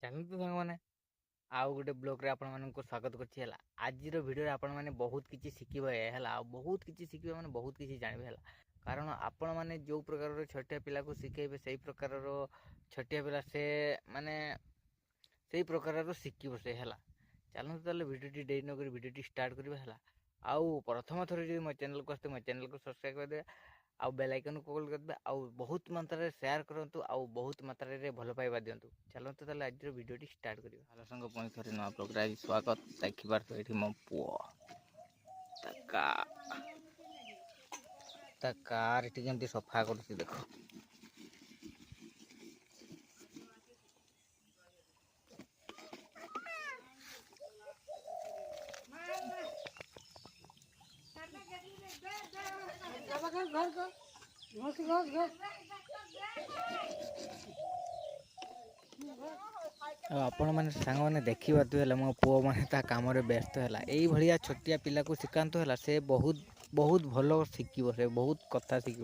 ଚାଲନ୍ତୁ ସାଙ୍ଗମାନେ ଆଉ ଗୋଟେ ବ୍ଲଗ୍ରେ ଆପଣମାନଙ୍କୁ ସ୍ୱାଗତ କରୁଛି ହେଲା। ଆଜିର ଭିଡ଼ିଓରେ ଆପଣମାନେ ବହୁତ କିଛି ଶିଖିବେ ହେଲା, ଆଉ ବହୁତ କିଛି ଶିଖିବେ ମାନେ ବହୁତ କିଛି ଜାଣିବେ ହେଲା। କାରଣ ଆପଣମାନେ ଯେଉଁ ପ୍ରକାରର ଛୋଟିଆ ପିଲାକୁ ଶିଖେଇବେ ସେଇ ପ୍ରକାରର ଛୋଟିଆ ପିଲା ସେ ମାନେ ସେଇ ପ୍ରକାରର ଶିଖିବ ସେ ହେଲା। ଚାଲନ୍ତୁ ତାହେଲେ ଭିଡ଼ିଓଟି ଡେରି ନକରି ଭିଡ଼ିଓଟି ଷ୍ଟାର୍ଟ କରିବା ହେଲା। ଆଉ ପ୍ରଥମ ଥର ଯଦି ମୋ ଚ୍ୟାନେଲକୁ ଆସିବେ ମୋ ଚ୍ୟାନେଲକୁ ସବସ୍କ୍ରାଇବ୍ କରିଦେବେ, ଆଉ ବେଲ୍ ଆଇକନ୍କୁ କଲ୍ କରିଦେବେ, ଆଉ ବହୁତ ମାତ୍ରାରେ ସେୟାର କରନ୍ତୁ, ଆଉ ବହୁତ ମାତ୍ରାରେ ଭଲ ପାଇବା ଦିଅନ୍ତୁ। ଚାଲନ୍ତୁ ତାହେଲେ ଆଜିର ଭିଡ଼ିଓଟି ଷ୍ଟାର୍ଟ କରିବା। ହ୍ୟାଲୋ ସାଙ୍ଗ, ପୁଣି ଥରେ ନୂଆ ବ୍ଲଗ୍ରେ ଆଜି ସ୍ୱାଗତ। ଦେଖିପାରୁଥିବେ ଏଠି ମୋ ପୁଅ ତା କାର୍ ଏଠି କେମିତି ସଫା କରୁଛି ଦେଖ। ଆଉ ଆପଣମାନେ ସାଙ୍ଗମାନେ ଦେଖିପାରୁଥିବେ ହେଲେ ମୋ ପୁଅ ମାନେ ତା କାମରେ ବ୍ୟସ୍ତ ହେଲା। ଏଇଭଳିଆ ଛୋଟିଆ ପିଲାକୁ ଶିଖାନ୍ତୁ ହେଲା, ସେ ବହୁତ ଭଲ ଶିଖିବ, ସେ ବହୁତ କଥା ଶିଖିବ।